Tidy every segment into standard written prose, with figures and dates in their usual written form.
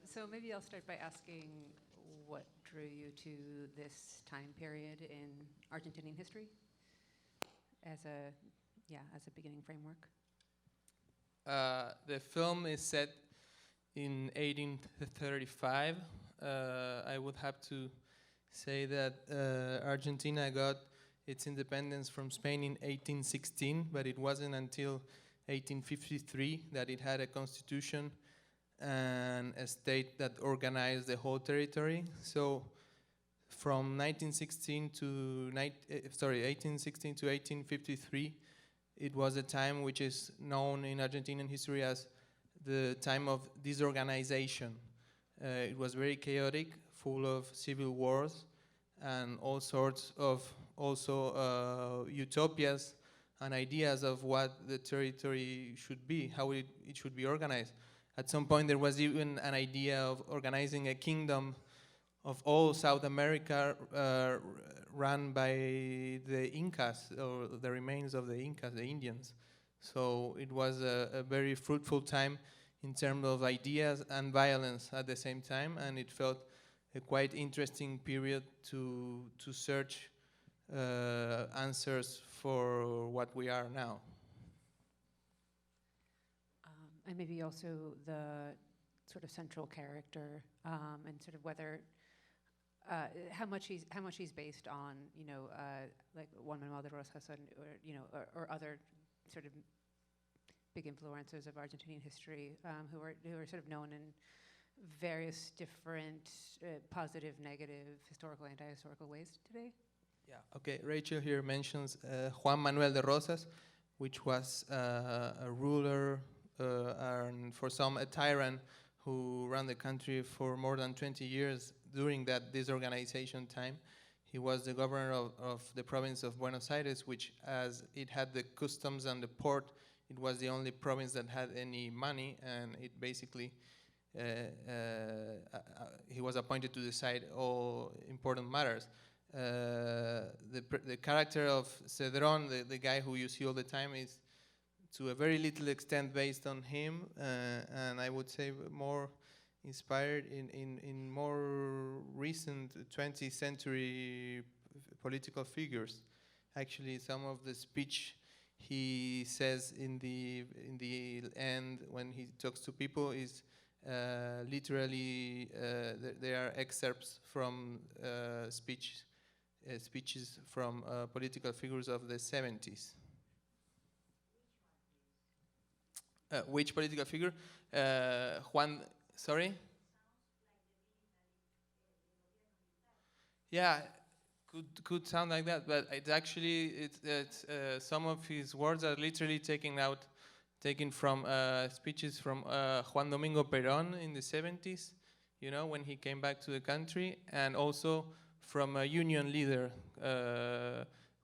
So maybe I'll start by asking what drew you to this time period in Argentinian history as a beginning framework. The film is set in 1835. I would have to say that Argentina got its independence from Spain in 1816, but it wasn't until 1853 that it had a constitution and a state that organized the whole territory. So from 1816 to 1853, it was a time which is known in Argentinian history as the time of disorganization. It was very chaotic, full of civil wars, and all sorts of also utopias and ideas of what the territory should be, how it should be organized. At some point, there was even an idea of organizing a kingdom of all South America run by the Incas, or the remains of the Incas, the Indians. So it was a very fruitful time in terms of ideas and violence at the same time, and it felt a quite interesting period to search answers for what we are now. And maybe also the sort of central character and sort of whether how much he's based on, like Juan Manuel de Rosas, or other sort of big influencers of Argentinian history who are sort of known in various different positive, negative, historical, anti-historical ways today. Yeah. Okay. Rachel here mentions Juan Manuel de Rosas, which was a ruler and for some a tyrant who ran the country for more than 20 years during that disorganization time. He was the governor of the province of Buenos Aires, which, as it had the customs and the port, it was the only province that had any money, and it basically he was appointed to decide all important matters. The character of Cedrón, the guy who you see all the time, is to a very little extent based on him, and I would say more inspired in more recent 20th century political figures. Actually, some of the speech he says in the end when he talks to people is literally they are excerpts from speeches from political figures of the 70s. Which political figure? Juan, sorry? Yeah, could sound like that, but it's actually, some of his words are literally taken from speeches from Juan Domingo Perón in the 70s, when he came back to the country, and also from a union leader,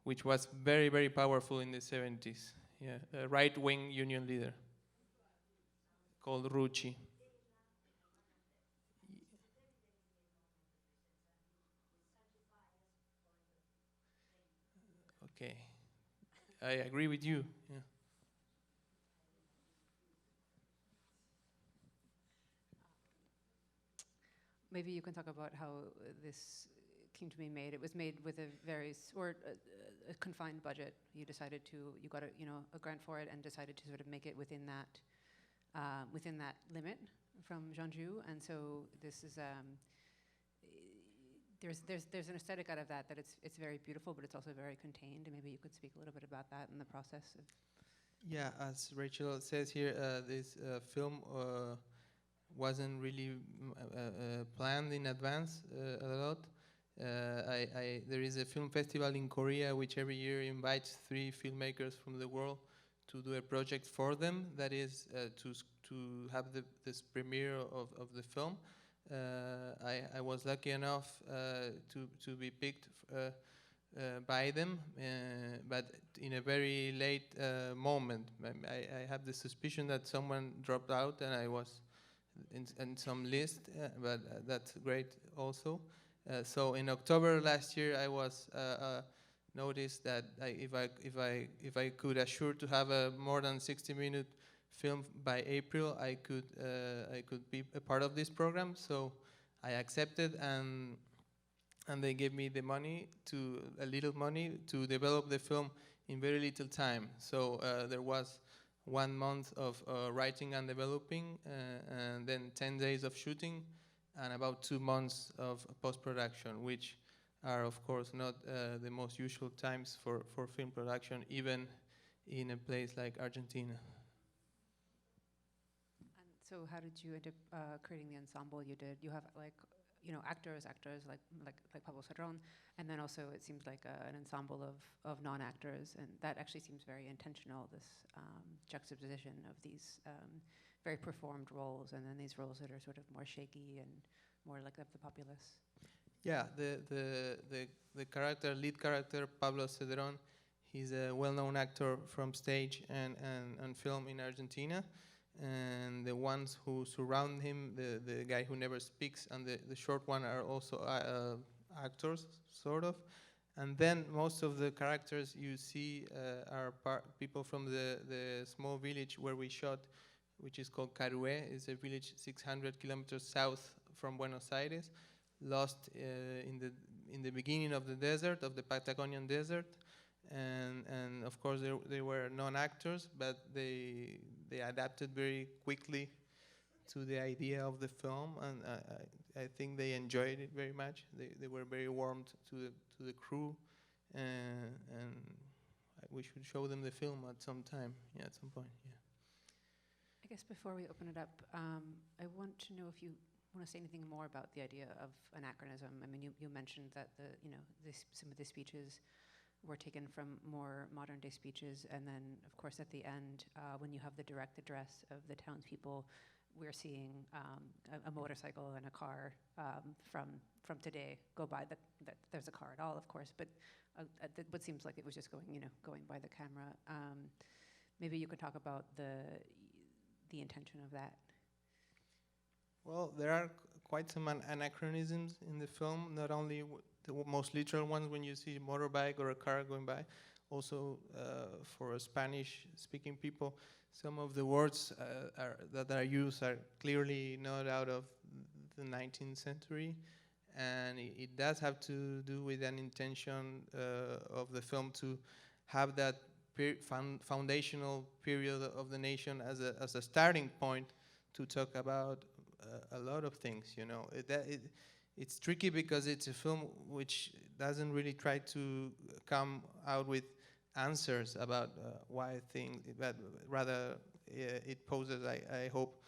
which was very, very powerful in the 70s. Yeah, a right-wing union leader called Rucci. Okay, I agree with you. Yeah. Maybe you can talk about how this came to be made. It was made with a a confined budget. You got a grant for it and decided to sort of make it within that limit from Jeonju, and so this is there's an aesthetic out of that it's very beautiful, but it's also very contained. And maybe you could speak a little bit about that in the process of. Yeah, as Rachel says here, this film wasn't really planned in advance a lot. There is a film festival in Korea which every year invites 3 filmmakers from the world to do a project for them. That is to have this premiere of the film. I was lucky enough to be picked by them, but in a very late moment. I have the suspicion that someone dropped out and I was in some list, but that's great also. So in October last year, I was noticed that if I could assure to have a more than 60-minute film by April, I could be a part of this program. So I accepted, and they gave me the money, a little money, to develop the film in very little time. So there was 1 month of writing and developing, and then 10 days of shooting, and about 2 months of post-production, which are, of course, not the most usual times for film production, even in a place like Argentina. And so how did you end up creating the ensemble you did? You have actors like Pablo Cedrón, and then also it seems like an ensemble of non-actors, and that actually seems very intentional, this juxtaposition of these very performed roles, and then these roles that are sort of more shaky and more like of the populace. Yeah, the lead character, Pablo Cedrón, he's a well-known actor from stage and film in Argentina. And the ones who surround him, the guy who never speaks and the short one, are also actors, sort of. And then most of the characters you see are people from the small village where we shot, which is called Carué. It's a village 600 kilometers south from Buenos Aires, lost in the beginning of the desert, of the Patagonian desert. And of course they were non-actors, but they adapted very quickly to the idea of the film, and I think they enjoyed it very much. They were very warmed to the crew, and we should show them the film at some time. Yeah, at some point. Yeah. I guess before we open it up, I want to know if you want to say anything more about the idea of anachronism. I mean, you mentioned that some of the speeches were taken from more modern day speeches, and then of course at the end, when you have the direct address of the townspeople, we're seeing a motorcycle and a car from today go by. That there's a car at all, of course, but what seems like it was just going by the camera. Maybe you could talk about the intention of that. Well, there are quite some anachronisms in the film, not only the most literal ones when you see a motorbike or a car going by, also for Spanish-speaking people, some of the words that are used are clearly not out of the 19th century, and it does have to do with an intention of the film to have that foundational period of the nation as a starting point to talk about a lot of things. It's tricky because it's a film which doesn't really try to come out with answers about why things, but rather it poses, I hope,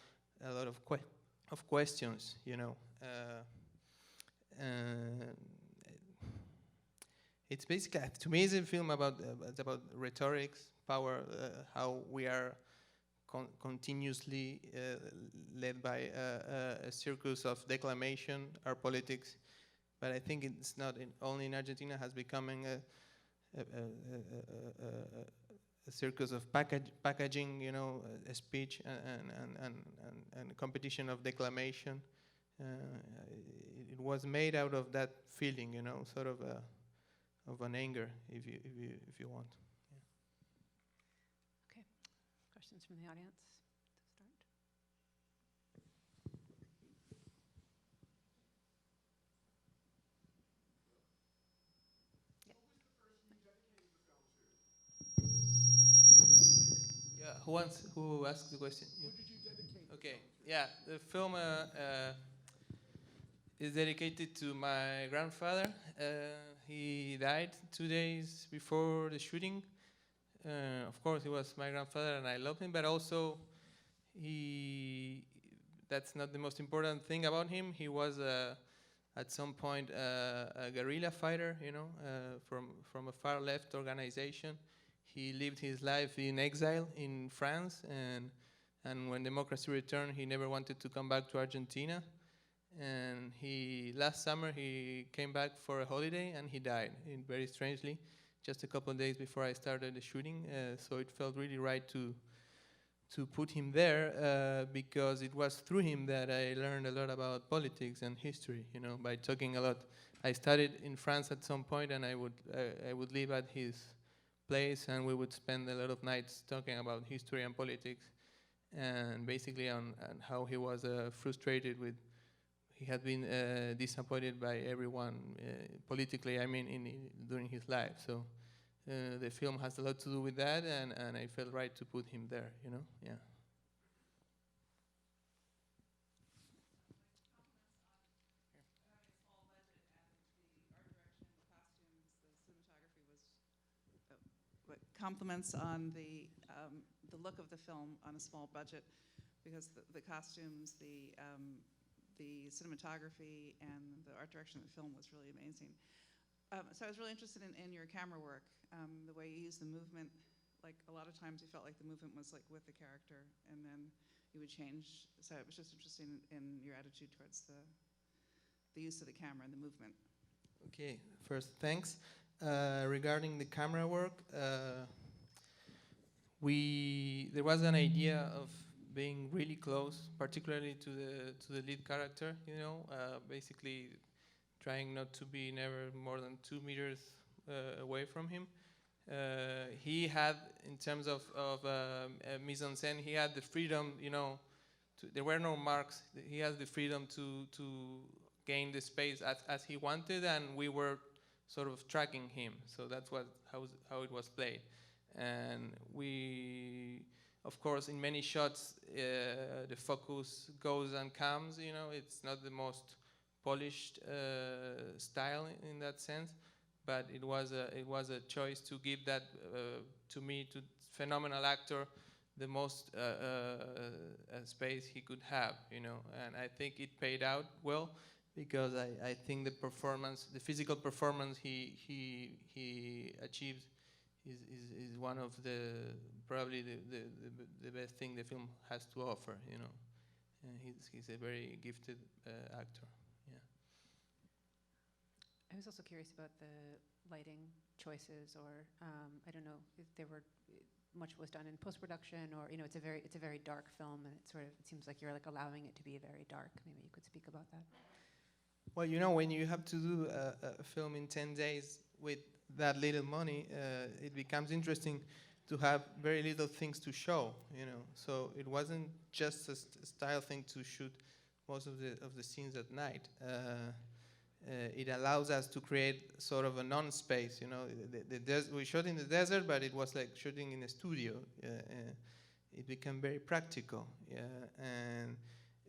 a lot of questions. It's basically, to me, it's a film about rhetoric, power, how we are continuously led by a circus of declamation, our politics. But I think it's not only in Argentina, has becoming a circus of packaging, a speech and a competition of declamation. It was made out of that feeling, sort of an anger, if you want. Questions from the audience to start? Yeah. Who asked the question? Who did you dedicate? Okay. Yeah, the film is dedicated to my grandfather. He died 2 days before the shooting. Of course, he was my grandfather, and I love him. But also, that's not the most important thing about him. He was at some point a guerrilla fighter, from a far left organization. He lived his life in exile in France, and when democracy returned, he never wanted to come back to Argentina. And last summer he came back for a holiday, and he died, very strangely, just a couple of days before I started the shooting. So it felt really right to put him there, because it was through him that I learned a lot about politics and history, by talking a lot. I studied in France at some point, and I would live at his place, and we would spend a lot of nights talking about history and politics. and basically on how he was frustrated with, he had been disappointed by everyone politically, I mean, during his life. So the film has a lot to do with that, and I felt right to put him there, you know, yeah. Compliments on the look of the film on a small budget, because the costumes, the cinematography, and the art direction of the film was really amazing. So I was really interested in your camera work, the way you use the movement. Like a lot of times you felt like the movement was like with the character, and then you would change. So it was just interesting in your attitude towards the use of the camera and the movement. Okay, first, thanks. Regarding the camera work, there was an idea of being really close, particularly to the lead character. You know, basically trying not to be never more than 2 meters away from him. He had, in terms of mise en scène, he had the freedom. You know, there were no marks. He has the freedom to gain the space as he wanted, and we were sort of tracking him. So that's how it was played. And we, of course, in many shots, the focus goes and comes. You know, it's not the most polished style in that sense, but it was a choice to give that to me, to phenomenal actor, the most space he could have. You know, and I think it paid out well, because I think the performance, the physical performance he achieves is one of probably the best thing the film has to offer, you know. And he's a very gifted actor. Yeah. I was also curious about the lighting choices, or I don't know if there were much was done in post-production, or, you know, it's a very dark film, and it seems like you're like allowing it to be very dark. Maybe you could speak about that. Well, you know, when you have to do a film in 10 days with that little money, it becomes interesting to have very little things to show, you know. So it wasn't just a style thing to shoot most of the scenes at night. It allows us to create sort of a non-space, you know. We shot in the desert, but it was like shooting in a studio. It became very practical, and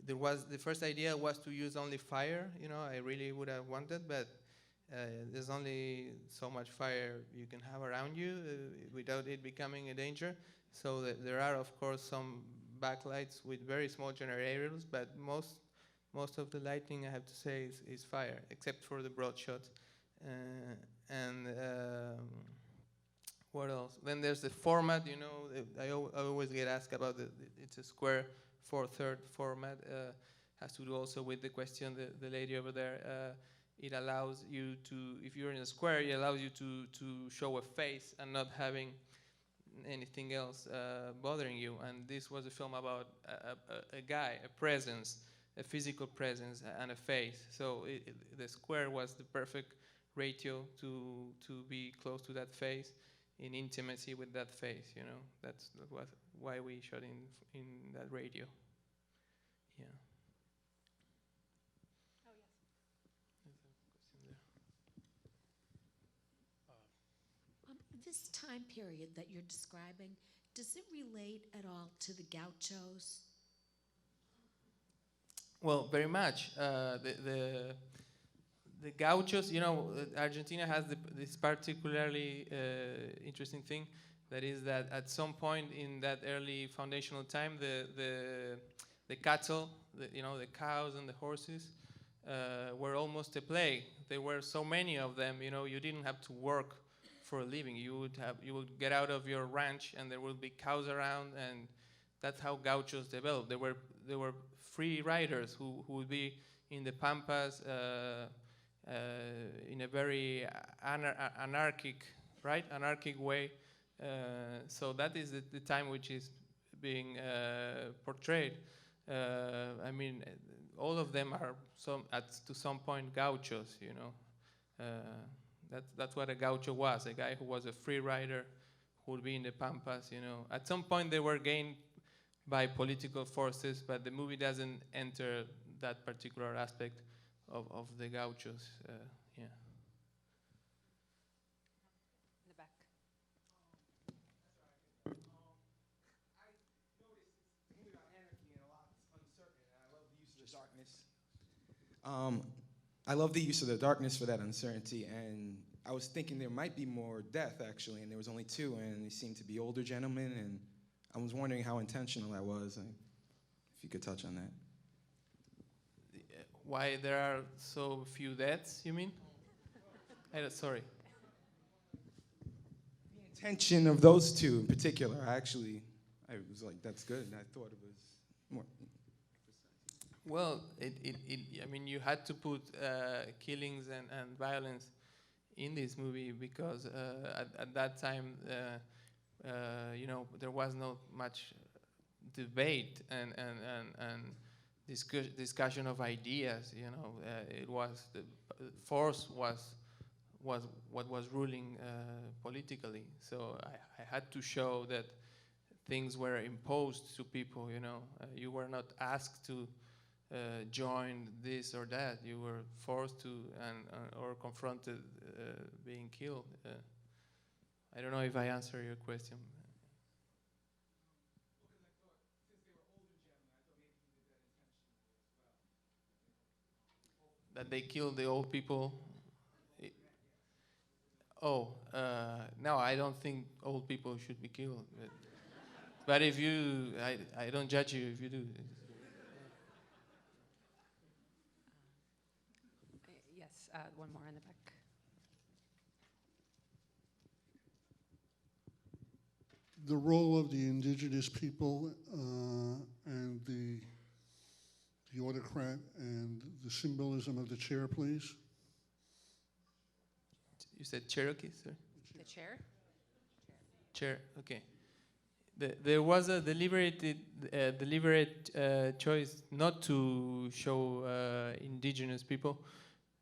the first idea was to use only fire. You know, I really would have wanted, but there's only so much fire you can have around you without it becoming a danger. So there are, of course, some backlights with very small generators, but most of the lighting, I have to say, is fire, except for the broad shots. What else? Then there's the format. You know, I always get asked about it's a square 4/3 format. Has to do also with the question the lady over there. It allows you to, if you're in a square, it allows you to show a face and not having anything else bothering you. And this was a film about a guy, a presence, a physical presence, and a face. So the square was the perfect ratio to be close to that face, in intimacy with that face. You know, that was why we shot in that radio. Yeah. Oh, yes. There's a question there. This time period that you're describing, does it relate at all to the gauchos? Well, very much. The gauchos, you know, Argentina has this particularly interesting thing, that is that at some point in that early foundational time, the cattle, you know, the cows and the horses were almost a plague. There were so many of them, you know, you didn't have to work for a living. You would get out of your ranch and there would be cows around, and that's how gauchos developed. There were free riders who would be in the pampas in a very anarchic way. So that is the time which is being portrayed. I mean, all of them are to some point gauchos, you know. That's what a gaucho was, a guy who was a free rider who would be in the pampas, you know. At some point they were gained by political forces, but the movie doesn't enter that particular aspect of the gauchos. Yeah. In the back. I love the use of the darkness for that uncertainty, and I was thinking there might be more death, actually, and there was only two, and they seemed to be older gentlemen, and I was wondering how intentional that was, and if you could touch on that. Why there are so few deaths, you mean? Sorry. The intention of those two in particular, I was like, that's good, and I thought it was more. Well, I mean, you had to put killings and violence in this movie because at that time, you know, there was not much debate and discussion of ideas. You know, it was the force was what was ruling politically. So I had to show that things were imposed to people. You know, you were not asked to join this or that. You were forced to or confronted being killed. I don't know if I answer your question. That they killed the old people. No, I don't think old people should be killed. But if you, I don't judge you if you do. Yes, one more in the back. The role of the indigenous people and the autocrat and the symbolism of the chair, please. You said Cherokee, sir? The chair? Chair, okay. There was a deliberate choice not to show indigenous people,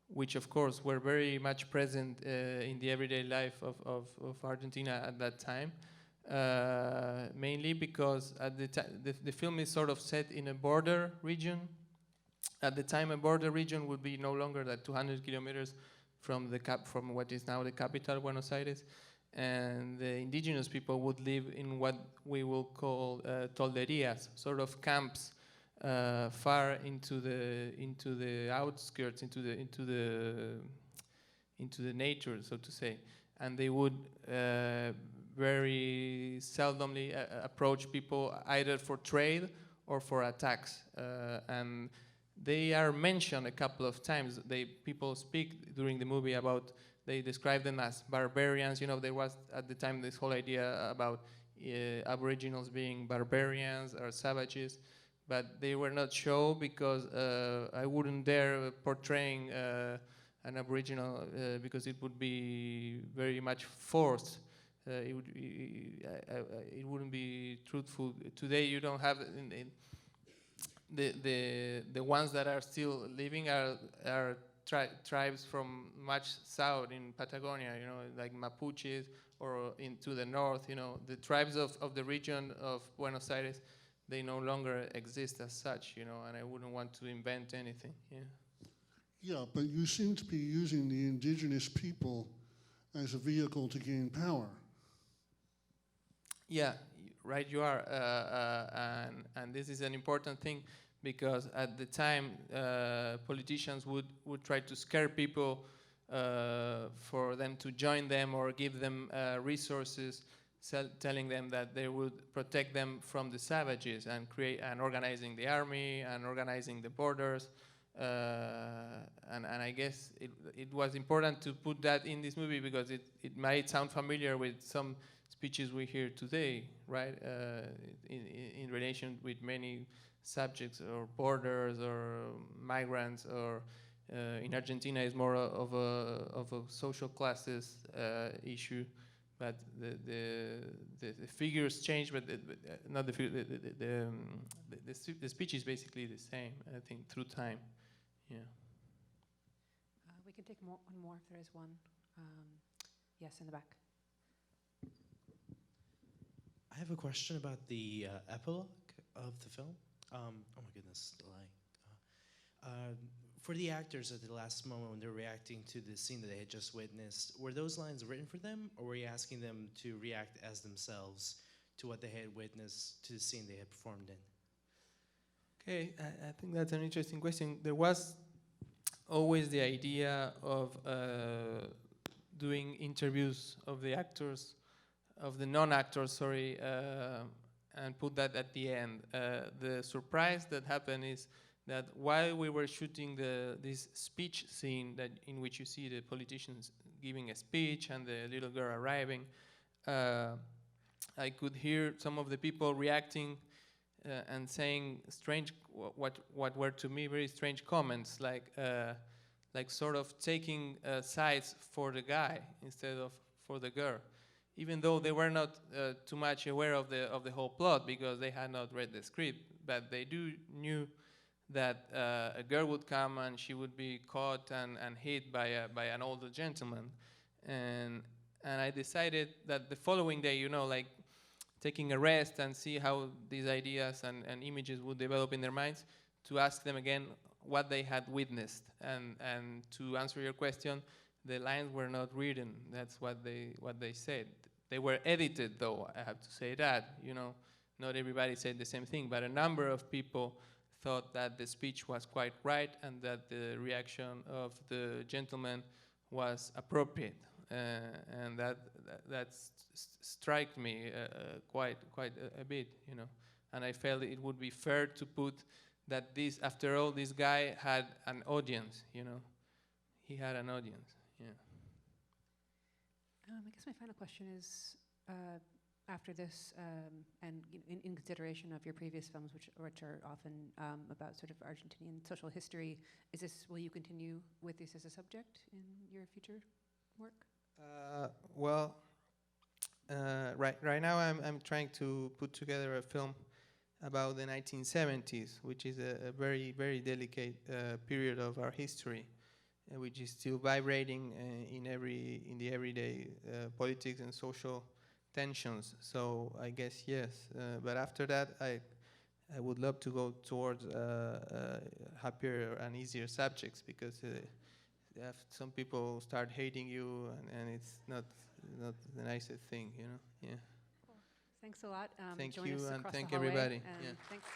which of course were very much present in the everyday life of Argentina at that time. Mainly because at the film is sort of set in a border region. At the time, a border region would be no longer than 200 kilometers from from what is now the capital, Buenos Aires, and the indigenous people would live in what we will call tolderias, sort of camps far into the outskirts, into the nature, so to say, and they would very seldomly approach people either for trade or for attacks, and they are mentioned a couple of times. People speak during the movie about, they describe them as barbarians. You know, there was at the time this whole idea about Aboriginals being barbarians or savages, but they were not shown because I wouldn't dare portraying an Aboriginal because it would be very much forced. It wouldn't be truthful. Today you don't have the ones that are still living are tribes from much south in Patagonia, you know, like Mapuches, or into the north, you know, the tribes of the region of Buenos Aires, they no longer exist as such, you know, and I wouldn't want to invent anything. Yeah. Yeah, but you seem to be using the indigenous people as a vehicle to gain power. Yeah, right, you are, and this is an important thing because at the time politicians would try to scare people for them to join them or give them resources, telling them that they would protect them from the savages and organizing the army and organizing the borders. And I guess it was important to put that in this movie because it might sound familiar with some speeches we hear today, right? In relation with many subjects or borders or migrants, or in Argentina is more of a social classes issue, but the figures change, but not the figure. The speech is basically the same, I think, through time. Yeah. We can take one more if there is one. Yes, in the back. I have a question about the epilogue. of the film. Oh my goodness, the line. For the actors at the last moment when they're reacting to the scene that they had just witnessed, were those lines written for them, or were you asking them to react as themselves to what they had witnessed, to the scene they had performed in? Okay, I think that's an interesting question. There was always the idea of doing interviews of the actors, of the non-actors, sorry, and put that at the end. The surprise that happened is that while we were shooting this speech scene that in which you see the politicians giving a speech and the little girl arriving, I could hear some of the people reacting and saying strange, what were to me very strange comments, like sort of taking sides for the guy instead of for the girl, even though they were not too much aware of the whole plot because they had not read the script, but they knew that a girl would come and she would be caught and hit by an older gentleman, and I decided that the following day, like taking a rest and see how these ideas and images would develop in their minds, to ask them again what they had witnessed, and to answer your question, the lines were not written. That's what they said. They were edited, though. I have to say that. Not everybody said the same thing, but a number of people thought that the speech was quite right and that the reaction of the gentleman was appropriate, and that struck me quite a bit, And I felt it would be fair to put that after all, this guy had an audience, He had an audience, yeah. I guess my final question is, after this, and in consideration of your previous films, which are often about sort of Argentinian social history, will you continue with this as a subject in your future work? Well, right now I'm trying to put together a film about the 1970s, which is a very, very delicate period of our history, which is still vibrating in the everyday politics and social tensions. So I guess yes, but after that I would love to go towards happier and easier subjects, because if some people start hating you, and it's not the nicest thing, Yeah. Cool. Thanks a lot. Thank Join you, us and across thank the hallway, everybody. and Yeah. thanks.